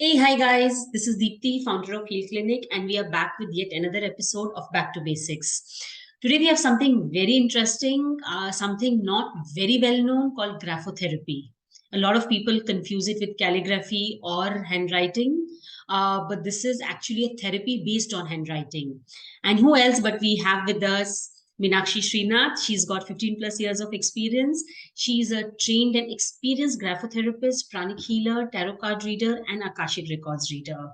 Hey, hi guys, this is Deepti, founder of Healclinic, and we are back with yet another episode of Back to Basics. Today we have something very interesting, something not very well known called graphotherapy. A lot of people confuse it with calligraphy or handwriting, but this is actually a therapy based on handwriting. And who else but we have with us Meenakshi Srinath. She's got 15 plus years of experience. She's a trained and experienced graphotherapist, pranic healer, tarot card reader, and Akashic Records reader.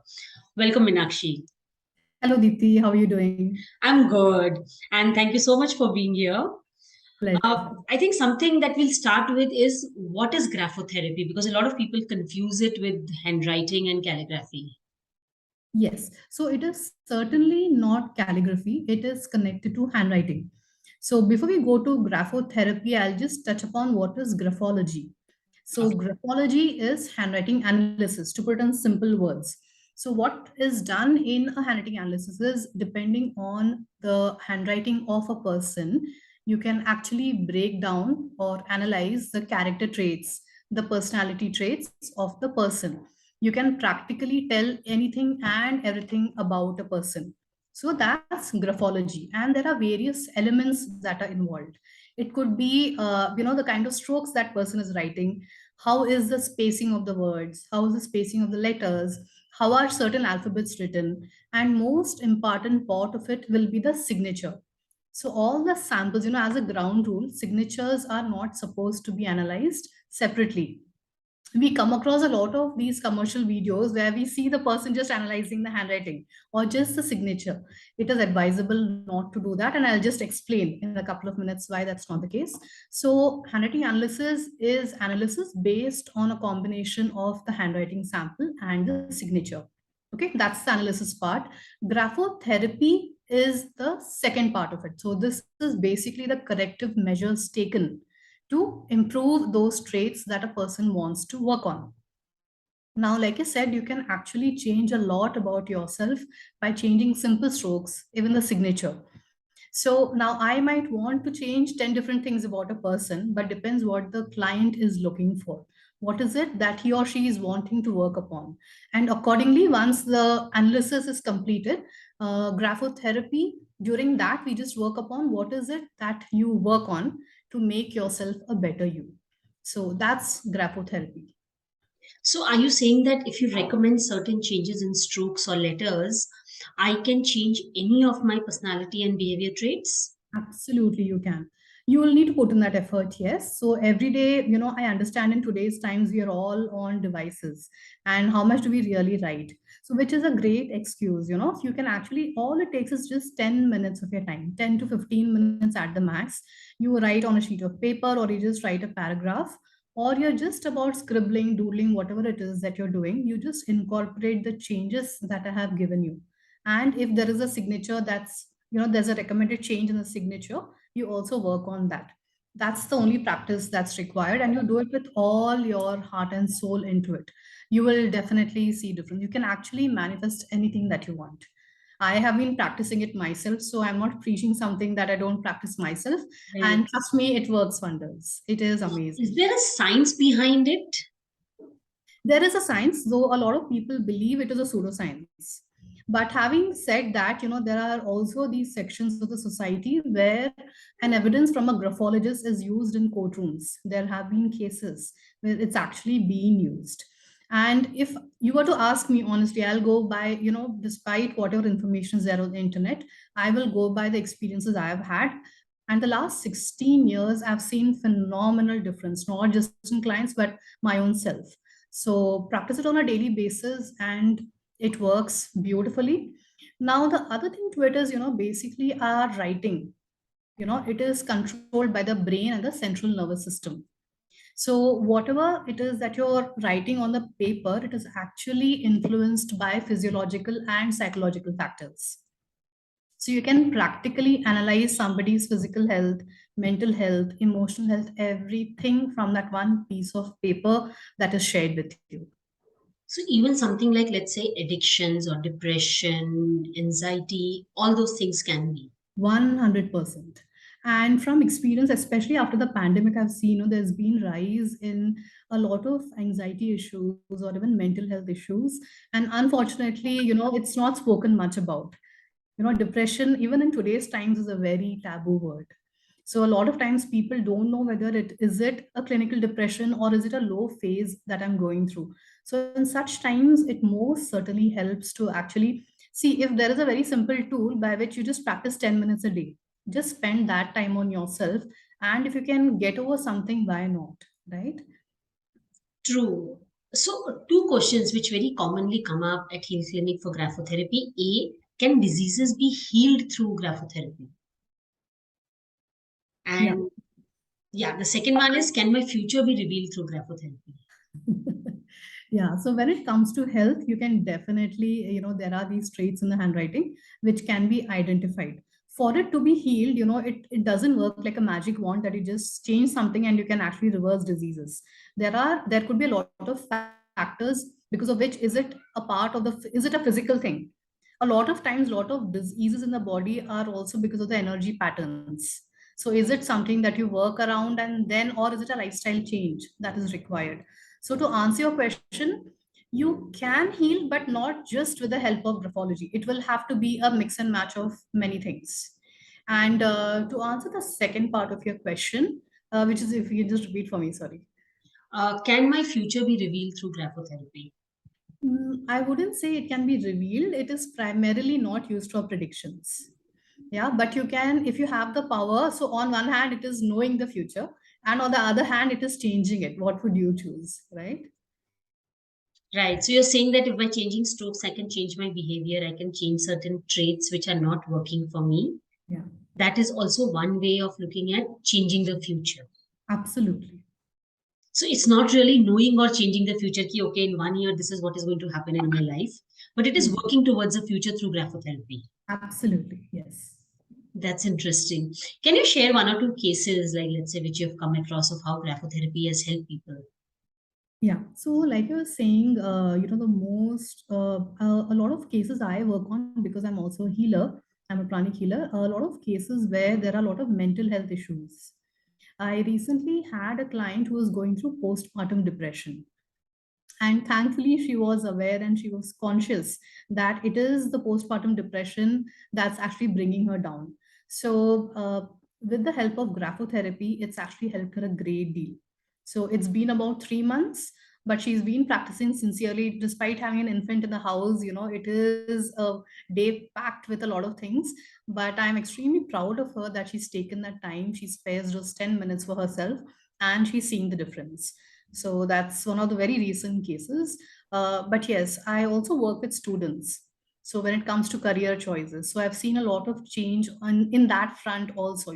Welcome, Meenakshi. Hello, Deepti. How are you doing? I'm good. And thank you so much for being here. Pleasure. I think something that we'll start with is what is graphotherapy? Because a lot of people confuse it with handwriting and calligraphy. Yes. So it is certainly not calligraphy. It is connected to handwriting. So before we go to graphotherapy, I'll just touch upon what is graphology. So Okay. graphology is handwriting analysis, to put it in simple words. So what is done in a handwriting analysis is depending on the handwriting of a person, you can actually break down or analyze the character traits, the personality traits of the person. You can practically tell anything and everything about a person. So that's graphology, and there are various elements that are involved. It could be the kind of strokes that person is writing, how is the spacing of the words, how is the spacing of the letters, how are certain alphabets written, and most important part of it will be the signature. So all the samples, as a ground rule, signatures are not supposed to be analyzed separately. We come across a lot of these commercial videos where we see the person just analyzing the handwriting or just the signature. It is advisable not to do that, and I'll just explain in a couple of minutes why that's not the case. So handwriting analysis is analysis based on a combination of the handwriting sample and the signature. Okay, that's the analysis part. Graphotherapy is the second part of it. So this is basically the corrective measures taken to improve those traits that a person wants to work on. Now, like I said, you can actually change a lot about yourself by changing simple strokes, even the signature. So now I might want to change 10 different things about a person, but depends what the client is looking for. What is it that he or she is wanting to work upon? And accordingly, once the analysis is completed, graphotherapy, during that, we just work upon what is it that you work on to make yourself a better you. So that's graphotherapy. So, are you saying that if you recommend certain changes in strokes or letters, I can change any of my personality and behavior traits? Absolutely, you can. You will need to put in that effort, yes. So every day, I understand in today's times we are all on devices, and how much do we really write? So, which is a great excuse, So you can actually, all it takes is just 10 minutes of your time, 10 to 15 minutes at the max. You write on a sheet of paper, or you just write a paragraph, or you're just about scribbling, doodling, whatever it is that you're doing. You just incorporate the changes that I have given you. And if there is a signature that's there's a recommended change in the signature, you also work on that. That's the only practice that's required, and you do it with all your heart and soul into it. You will definitely see difference. You can actually manifest anything that you want. I have been practicing it myself, so I'm not preaching something that I don't practice myself. And Right. trust me, it works wonders. It is Is amazing. there a science behind it? There is a science, though a lot of people believe it is a pseudoscience. But having said that, there are also these sections of the society where an evidence from a graphologist is used in courtrooms. There have been cases where it's actually being used. And if you were to ask me honestly, I'll go by, despite whatever information is there on the internet, I will go by the experiences I have had. And the last 16 years, I've seen phenomenal difference, not just in clients, but my own self. So practice it on a daily basis and it works beautifully. Now, the other thing to it is, basically our writing, it is controlled by the brain and the central nervous system. So whatever it is that you're writing on the paper, it is actually influenced by physiological and psychological factors. So you can practically analyze somebody's physical health, mental health, emotional health, everything from that one piece of paper that is shared with you. So, even something like, let's say, addictions or depression, anxiety, all those things can be. 100%. And from experience, especially after the pandemic, I've seen, there's been rise in a lot of anxiety issues or even mental health issues. And unfortunately, it's not spoken much about. Depression, even in today's times, is a very taboo word. So a lot of times people don't know whether it is a clinical depression or is it a low phase that I'm going through. So in such times, it most certainly helps to actually see if there is a very simple tool by which you just practice 10 minutes a day. Just spend that time on yourself. And if you can get over something, why not? Right? True. So, two questions which very commonly come up at Heal Clinic for graphotherapy. A, can diseases be healed through graphotherapy? Yeah. And yeah, the second one is, can my future be revealed through graphotherapy? Yeah, so when it comes to health, you can definitely, there are these traits in the handwriting which can be identified. For it to be healed, it doesn't work like a magic wand that you just change something and you can actually reverse diseases. There could be a lot of factors because of which is it a physical thing? A lot of times, a lot of diseases in the body are also because of the energy patterns. So is it something that you work around and then, or is it a lifestyle change that is required? So to answer your question, you can heal, but not just with the help of graphology. It will have to be a mix and match of many things. And to answer the second part of your question, which is if you can just repeat for me, sorry. Can my future be revealed through graphotherapy? I wouldn't say it can be revealed. It is primarily not used for predictions. Yeah, but you can, if you have the power. So, on one hand, it is knowing the future, and on the other hand, it is changing it. What would you choose, right? Right. So you're saying that if by changing strokes, I can change my behavior, I can change certain traits which are not working for me. Yeah, That is also one way of looking at changing the future. absolutely. So it's not really knowing or changing the future, ki, okay, in 1 year, this is what is going to happen in my life, but it is Yeah, working towards the future through graphotherapy. absolutely. Yes. That's interesting. Can you share one or two cases, like let's say, which you have come across of how graphotherapy has helped people? Yeah. So, like you were saying, a lot of cases I work on because I'm also a healer. I'm a pranic healer. A lot of cases where there are a lot of mental health issues. I recently had a client who was going through postpartum depression. And thankfully, she was aware and she was conscious that it is the postpartum depression that's actually bringing her down. So, with the help of graphotherapy, it's actually helped her a great deal. So, it's been about 3 months, but she's been practicing sincerely despite having an infant in the house. It is a day packed with a lot of things, but I'm extremely proud of her that she's taken that time. She spares just 10 minutes for herself and she's seeing the difference. So that's one of the very recent cases. But yes, I also work with students. So when it comes to career choices, so I've seen a lot of change in that front also,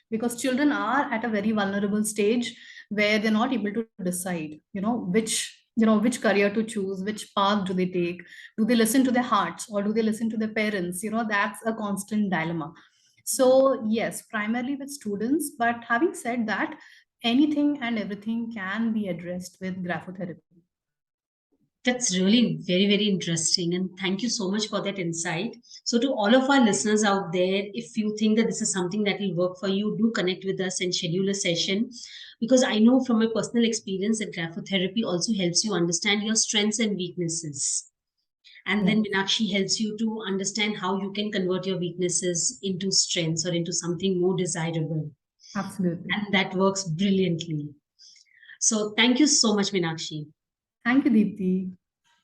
because children are at a very vulnerable stage where they're not able to decide, which career to choose, which path do they take, do they listen to their hearts or do they listen to their parents? That's a constant dilemma. So yes, primarily with students, but having said that, anything and everything can be addressed with graphotherapy. That's really very, very interesting. And thank you so much for that insight. So, to all of our listeners out there, if you think that this is something that will work for you, do connect with us and schedule a session. Because I know from my personal experience that graphotherapy also helps you understand your strengths and weaknesses. And Yeah, then Meenakshi helps you to understand how you can convert your weaknesses into strengths or into something more desirable. absolutely. And that works brilliantly. So, thank you so much, Meenakshi. Thank you, Deepthi.